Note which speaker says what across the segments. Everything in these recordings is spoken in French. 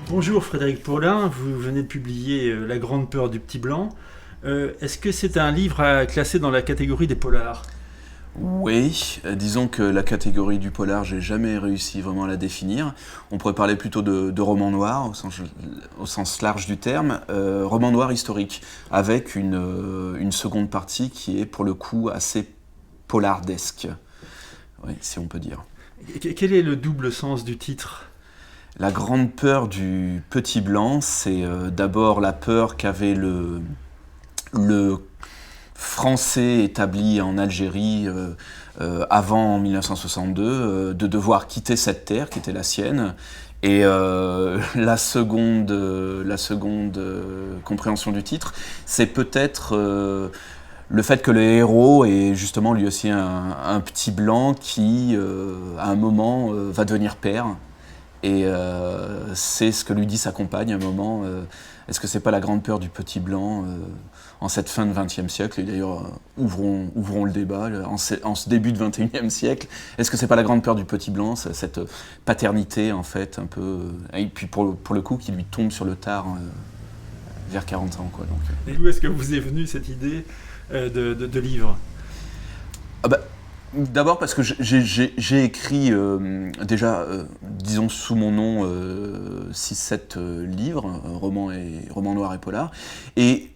Speaker 1: Bonjour Frédéric Paulin, vous venez de publier La Grande Peur du Petit Blanc. Est-ce que c'est un livre à classer dans la catégorie des polars?
Speaker 2: Oui, disons que la catégorie du polar, j'ai jamais réussi vraiment à la définir. On pourrait parler plutôt de roman noir au sens large du terme, roman noir historique, avec une seconde partie qui est pour le coup assez polardesque, oui, si on peut dire.
Speaker 1: Quel est le double sens du titre?
Speaker 2: La grande peur du petit blanc, c'est d'abord la peur qu'avait le français établi en Algérie avant 1962, de devoir quitter cette terre qui était la sienne. Et la seconde compréhension du titre, c'est peut-être le fait que le héros est justement lui aussi un petit blanc qui, à un moment, va devenir père. Et c'est ce que lui dit sa compagne à un moment. Est-ce que c'est pas la grande peur du petit blanc en cette fin de XXe siècle? Et d'ailleurs, ouvrons le débat. En ce début de XXIe siècle, est-ce que c'est pas la grande peur du petit blanc, cette paternité en fait, un peu. Et puis pour le coup, qui lui tombe sur le tard vers 40 ans, quoi. Donc,
Speaker 1: Et d'où est-ce que vous est venue cette idée de livre?
Speaker 2: ah bah, d'abord parce que j'ai écrit déjà, disons sous mon nom, 6-7 livres, romans noirs et polars, et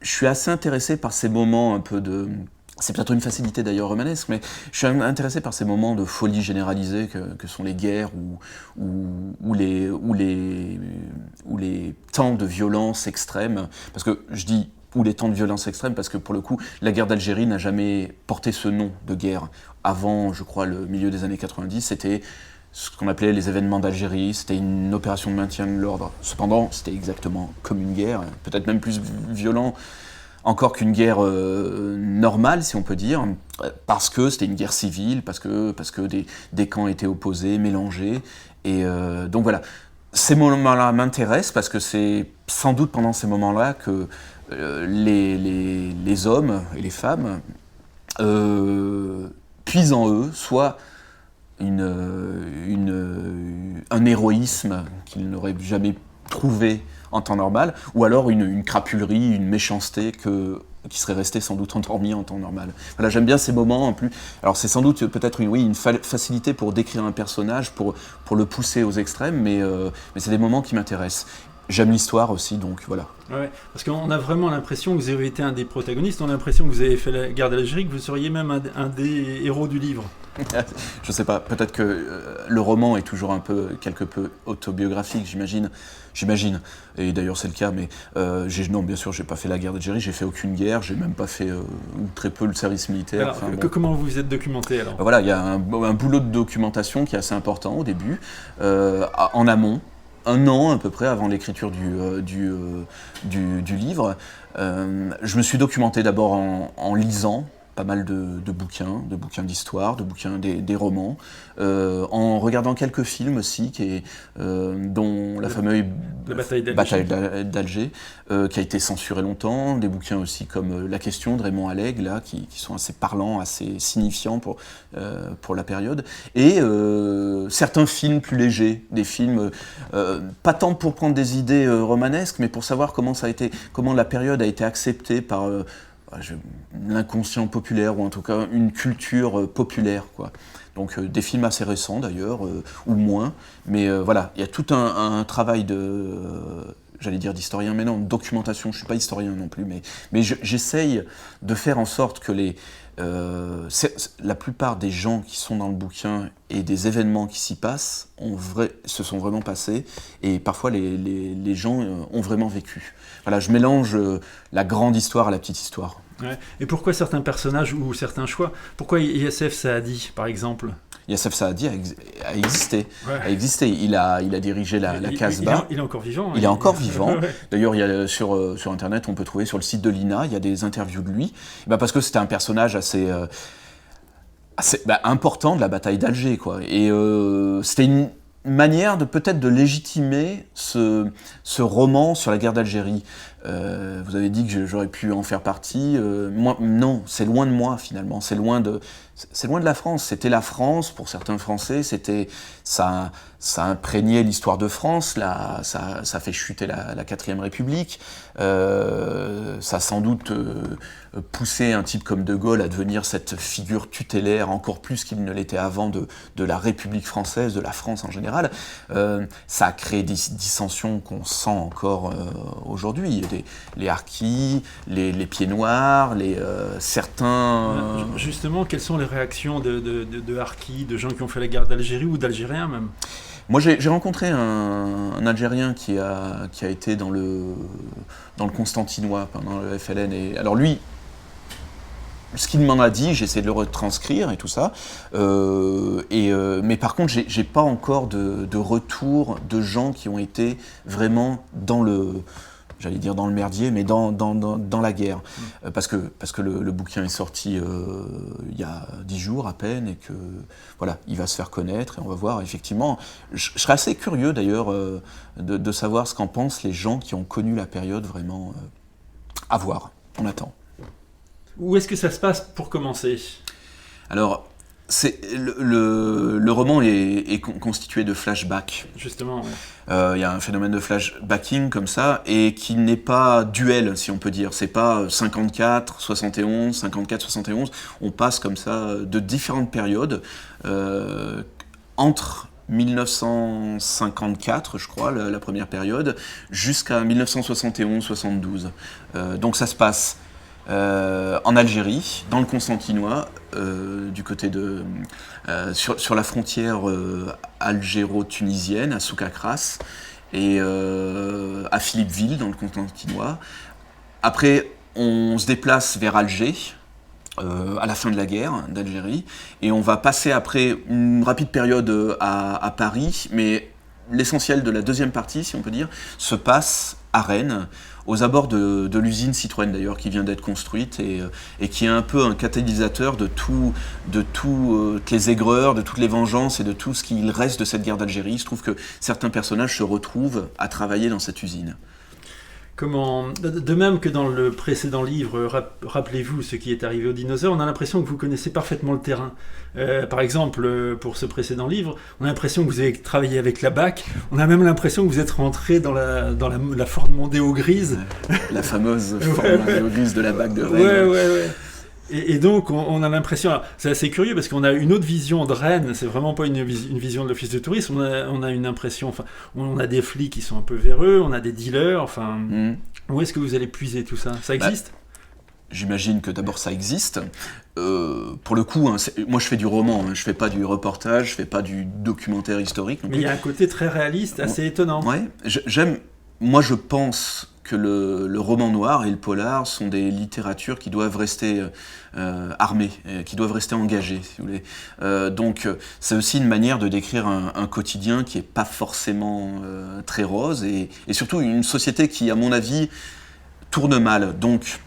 Speaker 2: je suis assez intéressé par ces moments un peu de... C'est peut-être une facilité d'ailleurs romanesque, mais je suis intéressé par ces moments de folie généralisée que sont les guerres ou les temps de violence extrême. Parce que je dis ou les temps de violence extrême parce que pour le coup, la guerre d'Algérie n'a jamais porté ce nom de guerre. Avant, je crois, le milieu des années 90, c'était ce qu'on appelait les événements d'Algérie, c'était une opération de maintien de l'ordre. Cependant, c'était exactement comme une guerre, peut-être même plus violent encore qu'une guerre normale, si on peut dire, parce que c'était une guerre civile, parce que des camps étaient opposés, mélangés. Et donc voilà, ces moments-là m'intéressent parce que c'est sans doute pendant ces moments-là que les hommes et les femmes puisent en eux soit un héroïsme qu'ils n'auraient jamais trouvé en temps normal, ou alors une crapulerie, une méchanceté qui serait restée sans doute endormie en temps normal. Voilà, j'aime bien ces moments en plus. Alors c'est sans doute peut-être une facilité pour décrire un personnage, pour le pousser aux extrêmes, mais c'est des moments qui m'intéressent. J'aime l'histoire aussi, donc voilà.
Speaker 1: Ouais, parce qu'on a vraiment l'impression que vous avez été un des protagonistes, on a l'impression que vous avez fait la guerre d'Algérie, que vous seriez même un des héros du livre.
Speaker 2: Je sais pas, peut-être que le roman est toujours quelque peu autobiographique, j'imagine. Et d'ailleurs c'est le cas, mais non, bien sûr, j'ai pas fait la guerre d'Algérie, j'ai fait aucune guerre, j'ai même pas fait ou très peu le service militaire.
Speaker 1: Alors,
Speaker 2: Enfin, bon.
Speaker 1: comment vous vous êtes documenté alors?
Speaker 2: Voilà, il y a un boulot de documentation qui est assez important au début, en amont. Un an à peu près avant l'écriture du livre. Je me suis documenté d'abord en lisant pas mal de bouquins d'histoire, des romans, en regardant quelques films aussi, dont la fameuse
Speaker 1: La bataille d'Alger.
Speaker 2: d'Alger, qui a été censurée longtemps, des bouquins aussi comme La Question de Raymond Allègre, là, qui sont assez parlants, assez signifiants pour la période, et certains films plus légers, des films pas tant pour prendre des idées romanesques, mais pour savoir comment la période a été acceptée par l'inconscient populaire, ou en tout cas une culture populaire, quoi. Donc des films assez récents d'ailleurs, ou moins, mais voilà, il y a tout un travail j'allais dire d'historien, mais non, de documentation. Je ne suis pas historien non plus, mais j'essaye de faire en sorte que la plupart des gens qui sont dans le bouquin et des événements qui s'y passent se sont vraiment passés, et parfois les gens ont vraiment vécu. Voilà, je mélange la grande histoire à la petite histoire.
Speaker 1: Ouais. Et pourquoi certains personnages ou certains choix? Pourquoi Youssef Saadi, par exemple?
Speaker 2: Youssef Saadi a existé.
Speaker 1: Ouais.
Speaker 2: A existé. Il a dirigé la Casbah.
Speaker 1: Il est encore vivant.
Speaker 2: Il est encore vivant.
Speaker 1: Ouais.
Speaker 2: D'ailleurs, sur Internet, on peut trouver sur le site de l'INA, il y a des interviews de lui. Parce que c'était un personnage assez important de la bataille d'Alger, quoi. Et c'était une manière peut-être de légitimer ce roman sur la guerre d'Algérie. Vous avez dit que j'aurais pu en faire partie. Moi, non, c'est loin de moi finalement. C'est loin de la France. C'était la France pour certains Français. Ça imprégnait l'histoire de France. Là, ça fait chuter la 4ème République. Ça a sans doute poussé un type comme De Gaulle à devenir cette figure tutélaire encore plus qu'il ne l'était avant de la République française, de la France en général. Ça a créé des dissensions qu'on sent encore aujourd'hui. Les harkis, les pieds noirs, certains...
Speaker 1: Justement, quelles sont les réactions de harkis, de gens qui ont fait la guerre d'Algérie ou d'Algériens même?
Speaker 2: Moi, j'ai rencontré un Algérien qui a été dans le Constantinois pendant le FLN. Et alors lui, ce qu'il m'en a dit, j'ai essayé de le retranscrire et tout ça. Mais par contre, j'ai pas encore de retour de gens qui ont été vraiment dans le merdier, mais dans la guerre. Parce que le bouquin est sorti il y a 10 jours à peine, et que voilà, il va se faire connaître, et on va voir, effectivement. Je serais assez curieux d'ailleurs de savoir ce qu'en pensent les gens qui ont connu la période vraiment à voir. On attend.
Speaker 1: Où est-ce que ça se passe pour commencer?
Speaker 2: Alors, le roman est constitué de flashbacks.
Speaker 1: Justement, ouais.
Speaker 2: Il y a un phénomène de flashbacking comme ça, et qui n'est pas duel, si on peut dire. C'est pas 54, 71, 54, 71. On passe comme ça de différentes périodes entre 1954, je crois, la première période, jusqu'à 1971-72. Donc ça se passe en Algérie, dans le Constantinois, du côté sur la frontière algéro-tunisienne, à Soukakras, et à Philippeville, dans le Constantinois. Après, on se déplace vers Alger, à la fin de la guerre d'Algérie, et on va passer après une rapide période à Paris, mais l'essentiel de la deuxième partie, si on peut dire, se passe à Rennes, aux abords de l'usine Citroën d'ailleurs, qui vient d'être construite, et qui est un peu un catalyseur de toutes les aigreurs, de toutes les vengeances et de tout ce qu'il reste de cette guerre d'Algérie. Il se trouve que certains personnages se retrouvent à travailler dans cette usine.
Speaker 1: De même que dans le précédent livre, rappelez-vous ce qui est arrivé aux dinosaures, on a l'impression que vous connaissez parfaitement le terrain. Par exemple, pour ce précédent livre, on a l'impression que vous avez travaillé avec la BAC, on a même l'impression que vous êtes rentré dans la Ford Mondeo grise.
Speaker 2: La fameuse Ford Mondeo grise de la BAC de Rennes.
Speaker 1: Ouais. Et donc, on a l'impression... Alors, c'est assez curieux parce qu'on a une autre vision de Rennes. C'est vraiment pas une vision de l'office de tourisme. On a une impression... Enfin, on a des flics qui sont un peu véreux, on a des dealers. Enfin, où est-ce que vous allez puiser tout ça? Ça existe?
Speaker 2: J'imagine que d'abord ça existe. Pour le coup, moi je fais du roman, je fais pas du reportage, je fais pas du documentaire historique.
Speaker 1: Mais il y a un côté très réaliste, assez étonnant.
Speaker 2: Ouais, moi je pense que le roman noir et le polar sont des littératures qui doivent rester armées, qui doivent rester engagées, si vous voulez. Donc c'est aussi une manière de décrire un quotidien qui n'est pas forcément très rose, et surtout une société qui, à mon avis, tourne mal. Donc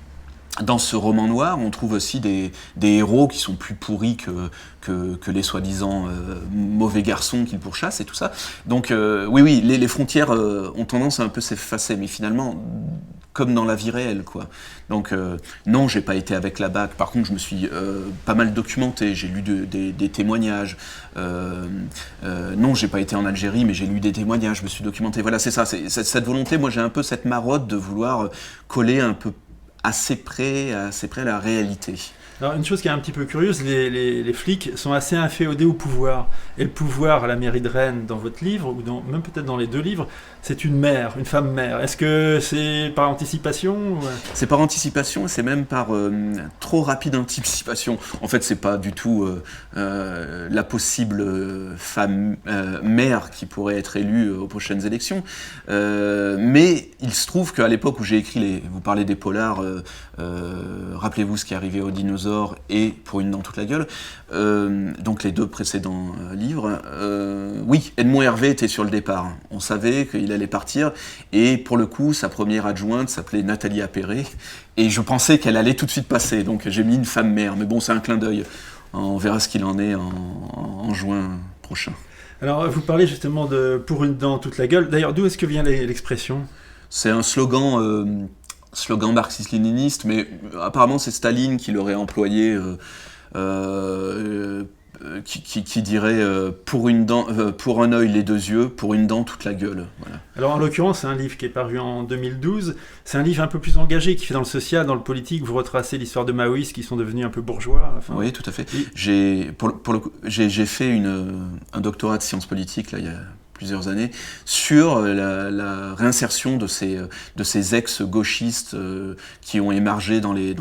Speaker 2: dans ce roman noir, on trouve aussi des héros qui sont plus pourris que les soi-disant mauvais garçons qu'ils pourchassent et tout ça. Donc oui, les frontières ont tendance à un peu s'effacer, mais finalement, comme dans la vie réelle, quoi. Donc non, j'ai pas été avec la BAC. Par contre, je me suis pas mal documenté, j'ai lu des témoignages. Non, j'ai pas été en Algérie, mais j'ai lu des témoignages, je me suis documenté. Voilà, c'est ça, cette volonté. Moi, j'ai un peu cette marotte de vouloir coller un peu assez près à la réalité.
Speaker 1: Alors, une chose qui est un petit peu curieuse, les flics sont assez inféodés au pouvoir. Et le pouvoir à la mairie de Rennes, dans votre livre, ou même peut-être dans les deux livres, c'est une mère, une femme mère. Est-ce que c'est par anticipation ou...
Speaker 2: C'est par anticipation, c'est même par trop rapide anticipation. En fait, c'est pas du tout la possible femme mère qui pourrait être élue aux prochaines élections. Mais il se trouve qu'à l'époque où j'ai écrit vous parlez des polars, rappelez-vous ce qui est arrivé aux dinosaures et Pour une dent toute la gueule, donc les deux précédents livres, oui, Edmond Hervé était sur le départ. On savait qu'il allait partir, et pour le coup, sa première adjointe s'appelait Nathalie Appéré, et je pensais qu'elle allait tout de suite passer, donc j'ai mis une femme mère, mais bon, c'est un clin d'œil. On verra ce qu'il en est en juin prochain.
Speaker 1: Alors, vous parlez justement de Pour une dent toute la gueule. D'ailleurs, d'où est-ce que vient l'expression ?
Speaker 2: C'est un slogan slogan marxiste-léniniste, mais apparemment c'est Staline qui l'aurait employé, qui dirait pour un œil les deux yeux, pour une dent toute la gueule. Voilà.
Speaker 1: Alors en l'occurrence, c'est un livre qui est paru en 2012. C'est un livre un peu plus engagé, qui fait dans le social, dans le politique. Vous retracez l'histoire de maoïstes qui sont devenus un peu bourgeois. Enfin,
Speaker 2: oui, tout à fait. J'ai fait un doctorat de sciences politiques là, il y a plusieurs années, sur la réinsertion de ces ex-gauchistes qui ont émergé dans les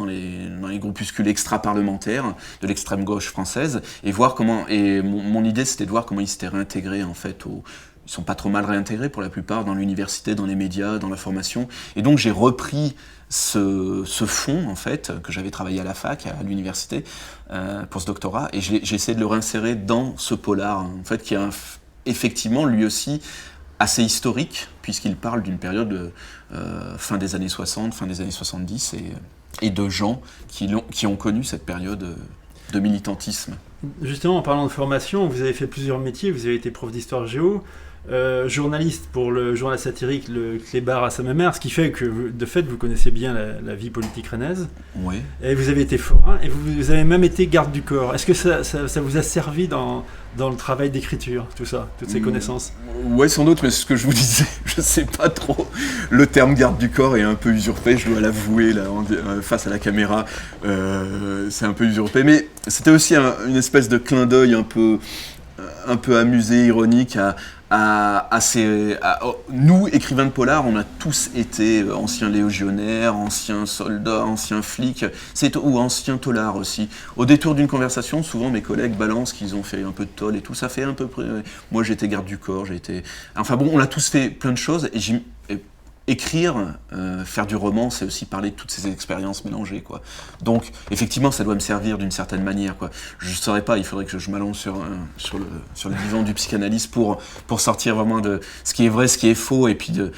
Speaker 2: groupuscules extra-parlementaires de l'extrême gauche française, et voir comment. Et mon idée, c'était de voir comment ils s'étaient réintégrés en fait ils sont pas trop mal réintégrés pour la plupart dans l'université, dans les médias, dans la formation. Et donc j'ai repris ce fond en fait que j'avais travaillé à la fac, à l'université pour ce doctorat, et j'ai essayé de le réinsérer dans ce polar en fait qui est effectivement lui aussi assez historique, puisqu'il parle d'une période fin des années 60, fin des années 70, et de gens qui ont connu cette période de militantisme.
Speaker 1: Justement, en parlant de formation, vous avez fait plusieurs métiers, vous avez été prof d'histoire géo, journaliste pour le journal satirique Le Clébard à sa mère, ce qui fait que, de fait, vous connaissez bien la vie politique rennaise.
Speaker 2: Oui.
Speaker 1: Et vous avez été forain, et vous avez même été garde du corps. Est-ce que ça vous a servi dans le travail d'écriture, tout ça, toutes ces connaissances?
Speaker 2: Ouais, sans doute, mais c'est ce que je vous disais, je sais pas trop. Le terme garde du corps est un peu usurpé, je dois l'avouer, là, face à la caméra, c'est un peu usurpé, mais c'était aussi une espèce de clin d'œil un peu amusé, ironique nous, écrivains de polar, on a tous été anciens légionnaires, anciens soldats, anciens flics, ou anciens taulards aussi. Au détour d'une conversation, souvent mes collègues balancent qu'ils ont fait un peu de tôle et tout, ça fait un peu près. Moi j'étais garde du corps, Enfin bon, on a tous fait plein de choses, et écrire, faire du roman, c'est aussi parler de toutes ces expériences mélangées, quoi. Donc, effectivement, ça doit me servir d'une certaine manière, quoi. Je ne saurais pas, il faudrait que je m'allonge sur le divan du psychanalyste pour sortir vraiment de ce qui est vrai, ce qui est faux, et puis de...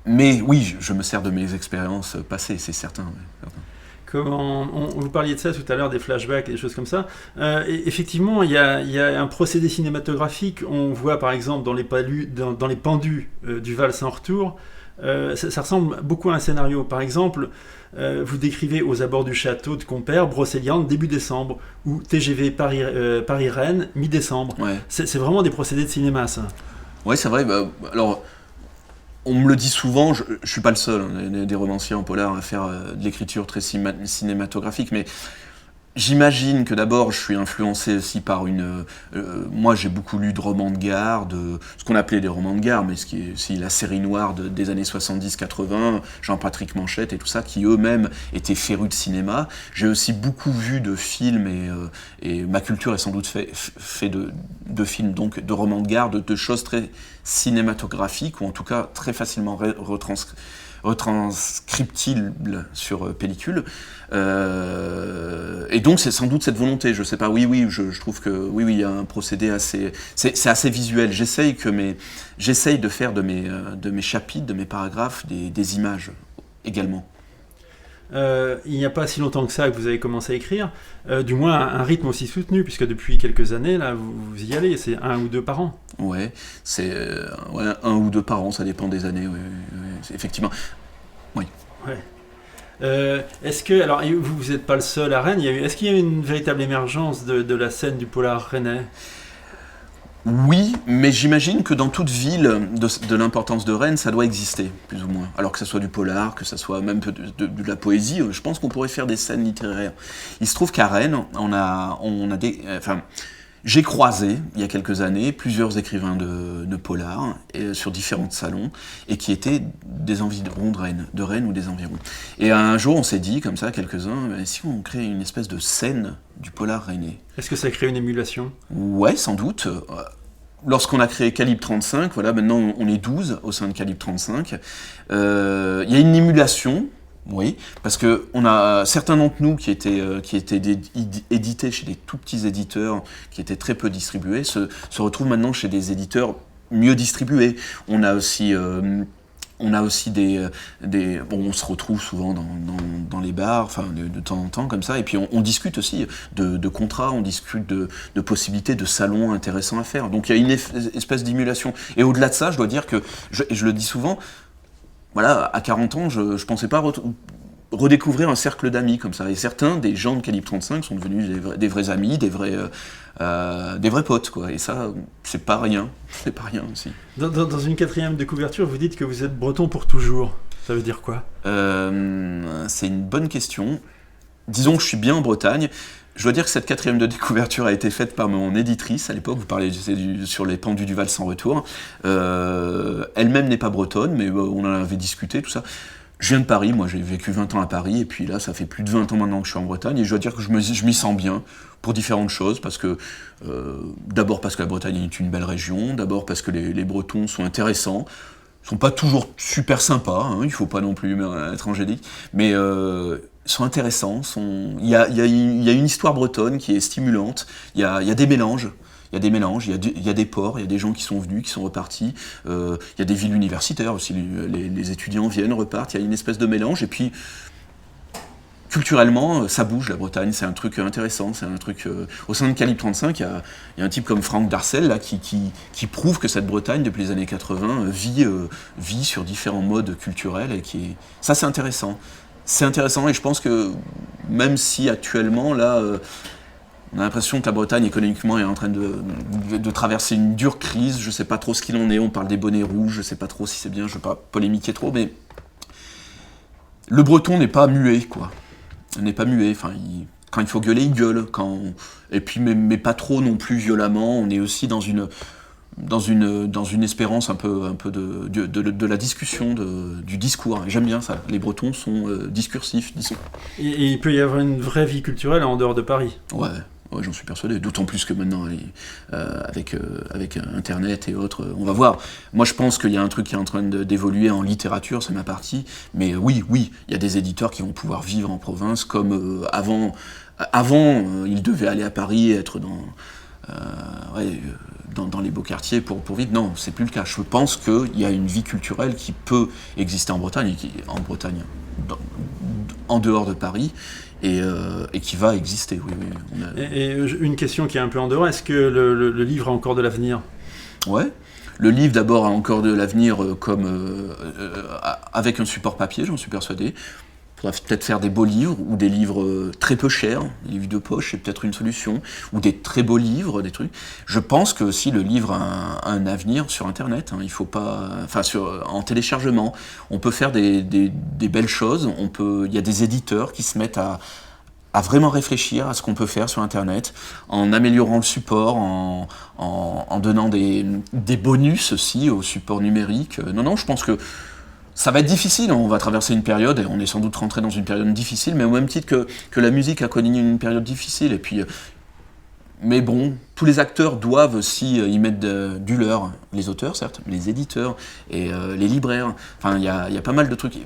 Speaker 2: Mais oui, je me sers de mes expériences passées, c'est certain. Ouais, certain.
Speaker 1: Vous parliez de ça tout à l'heure, des flashbacks et des choses comme ça. Et effectivement, il y a un procédé cinématographique. On voit par exemple dans les pendus du Val sans retour, ça ressemble beaucoup à un scénario. Par exemple, vous décrivez aux abords du château de Compère, Brocéliande, début décembre, ou TGV Paris-Rennes, mi-décembre.
Speaker 2: Ouais.
Speaker 1: C'est vraiment des procédés de cinéma, ça.
Speaker 2: Oui, c'est vrai. Alors... On me le dit souvent, je ne suis pas le seul, des romanciers en polar à faire de l'écriture très cinématographique, mais j'imagine que d'abord je suis influencé aussi par moi j'ai beaucoup lu de romans de gare, de ce qu'on appelait des romans de gare, mais ce qui est aussi la série noire des années 70-80, Jean-Patrick Manchette et tout ça, qui eux-mêmes étaient férus de cinéma. J'ai aussi beaucoup vu de films, et ma culture est sans doute fait de films, donc de romans de gare, de choses très cinématographiques, ou en tout cas très facilement retranscriptible sur pellicule. Et donc c'est sans doute cette volonté, je sais pas, je trouve que oui, il y a un procédé assez... C'est assez visuel. J'essaye de faire de mes chapitres, de mes paragraphes, des images également.
Speaker 1: Il n'y a pas si longtemps que ça que vous avez commencé à écrire, du moins un rythme aussi soutenu, puisque depuis quelques années, là, vous y allez, c'est 1 ou 2 par an.
Speaker 2: Ouais, c'est 1 ou 2 par an, ça dépend des années, effectivement. Oui.
Speaker 1: Ouais. Est-ce que, alors vous n'êtes pas le seul à Rennes, est-ce qu'il y a eu une véritable émergence de la scène du polar rennais ?
Speaker 2: Oui, mais j'imagine que dans toute ville de l'importance de Rennes, ça doit exister, plus ou moins. Alors que ça soit du polar, que ça soit même de la poésie, je pense qu'on pourrait faire des scènes littéraires. Il se trouve qu'à Rennes, j'ai croisé, il y a quelques années, plusieurs écrivains de polar sur différents salons, et qui étaient des environs de Rennes ou des environs. Et un jour, on s'est dit, comme ça, quelques-uns, si on crée une espèce de scène du polar rennais.
Speaker 1: Est-ce que ça crée une émulation ?
Speaker 2: Ouais, sans doute. Lorsqu'on a créé Calibre 35, voilà, maintenant on est 12 au sein de Calibre 35, il y a une émulation. Oui, parce que on a certains d'entre nous qui étaient édités chez des tout petits éditeurs qui étaient très peu distribués, se retrouvent maintenant chez des éditeurs mieux distribués. On a aussi on se retrouve souvent dans les bars, enfin de temps en temps comme ça, et puis on discute aussi de contrats, on discute de possibilités de salons intéressants à faire. Donc il y a une espèce d'émulation. Et au-delà de ça, je dois dire que, je le dis souvent, voilà, à 40 ans, je ne pensais pas redécouvrir un cercle d'amis comme ça. Et certains des gens de Calibre 35 sont devenus des vrais amis, des vrais potes, quoi. Et ça, c'est pas rien aussi.
Speaker 1: Dans une 4e de couverture, vous dites que vous êtes breton pour toujours. Ça veut dire quoi ?
Speaker 2: C'est une bonne question. Disons que je suis bien en Bretagne. Je dois dire que cette 4e de découverture a été faite par mon éditrice à l'époque. Vous parlez sur les pendus du Val sans retour. Elle-même n'est pas bretonne, mais on en avait discuté, tout ça. Je viens de Paris, moi j'ai vécu 20 ans à Paris, et puis là ça fait plus de 20 ans maintenant que je suis en Bretagne, et je dois dire que je m'y sens bien, pour différentes choses, parce que, d'abord parce que la Bretagne est une belle région, d'abord parce que les Bretons sont intéressants, sont pas toujours super sympas, hein, il faut pas non plus être angélique, mais sont intéressants, il y a une histoire bretonne qui est stimulante, il y a des mélanges. Il y a des mélanges, il y a des ports, il y a des gens qui sont venus, qui sont repartis, il y a des villes universitaires aussi, les étudiants viennent, repartent, il y a une espèce de mélange, et puis culturellement, ça bouge la Bretagne, c'est un truc intéressant, c'est un truc... au sein de Calibre 35, il y a un type comme Franck Darcel là, qui prouve que cette Bretagne, depuis les années 80, vit sur différents modes culturels, et ça c'est intéressant. C'est intéressant, et je pense que même si actuellement, là... on a l'impression que la Bretagne, économiquement, est en train de traverser une dure crise. Je ne sais pas trop ce qu'il en est. On parle des bonnets rouges. Je ne sais pas trop si c'est bien. Je ne veux pas polémiquer trop. Mais le breton n'est pas muet, quoi. Il n'est pas muet. Enfin, quand il faut gueuler, il gueule. Et puis, mais pas trop non plus violemment. On est aussi dans une espérance un peu de la discussion, du discours. J'aime bien ça. Les Bretons sont discursifs, disons.
Speaker 1: Et il peut y avoir une vraie vie culturelle en dehors de Paris.
Speaker 2: Ouais. Ouais, j'en suis persuadé, d'autant plus que maintenant, avec Internet et autres, on va voir. Moi, je pense qu'il y a un truc qui est en train d'évoluer en littérature, c'est ma partie, mais oui, il y a des éditeurs qui vont pouvoir vivre en province, comme avant, ils devaient aller à Paris, être dans les beaux quartiers pour vivre. Non, c'est plus le cas. Je pense qu'il y a une vie culturelle qui peut exister en Bretagne, en dehors de Paris, et qui va exister, oui.
Speaker 1: Et une question qui est un peu en dehors, est-ce que le livre a encore de l'avenir ?
Speaker 2: Ouais, le livre d'abord a encore de l'avenir avec un support papier, j'en suis persuadé. Il faudra peut-être faire des beaux livres, ou des livres très peu chers, des livres de poche, c'est peut-être une solution, ou des très beaux livres, des trucs. Je pense que aussi le livre a un avenir sur Internet, hein. Il faut pas, en téléchargement, on peut faire des belles choses, il y a des éditeurs qui se mettent à vraiment réfléchir à ce qu'on peut faire sur Internet, en améliorant le support, en donnant des bonus aussi au support numérique. Non, je pense que ça va être difficile, on va traverser une période, et on est sans doute rentré dans une période difficile, mais au même titre que la musique a connu une période difficile. Et puis, mais bon, tous les acteurs doivent aussi y mettre du leur, les auteurs certes, mais les éditeurs et les libraires. Enfin, il y a pas mal de trucs.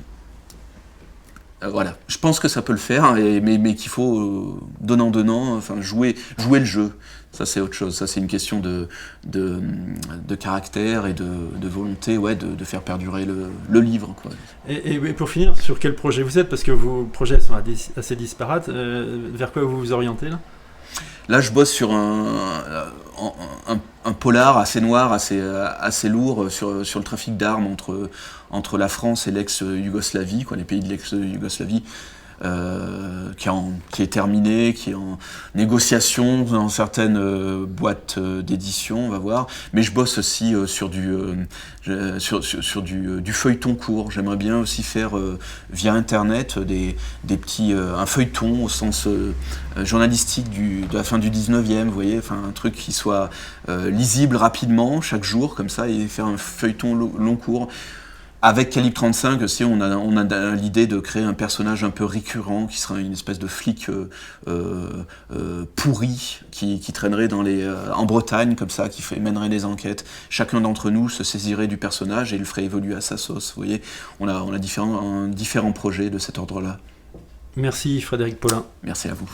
Speaker 2: Voilà, je pense que ça peut le faire, mais qu'il faut donnant, enfin jouer le jeu. Ça c'est autre chose, ça c'est une question de caractère et de volonté, ouais, de faire perdurer le livre, quoi.
Speaker 1: Et pour finir, sur quel projet vous êtes ? Parce que vos projets sont assez disparates. Vers quoi vous vous orientez là ?
Speaker 2: Là, je bosse sur un polar assez noir, assez lourd sur le trafic d'armes entre la France et l'ex-Yougoslavie, quoi, les pays de l'ex-Yougoslavie, qui est terminé, qui est en négociation dans certaines boîtes d'édition, on va voir. Mais je bosse aussi sur du feuilleton court. J'aimerais bien aussi faire via Internet des petits un feuilleton au sens journalistique de la fin du 19e, vous voyez, enfin un truc qui soit lisible rapidement chaque jour comme ça, et faire un feuilleton long cours. Avec Calibre 35 aussi, on a l'idée de créer un personnage un peu récurrent qui sera une espèce de flic pourri qui traînerait en Bretagne comme ça, qui mènerait des enquêtes. Chacun d'entre nous se saisirait du personnage et le ferait évoluer à sa sauce. Vous voyez, on a différents projets de cet ordre-là.
Speaker 1: Merci Frédéric Paulin.
Speaker 2: Merci à vous.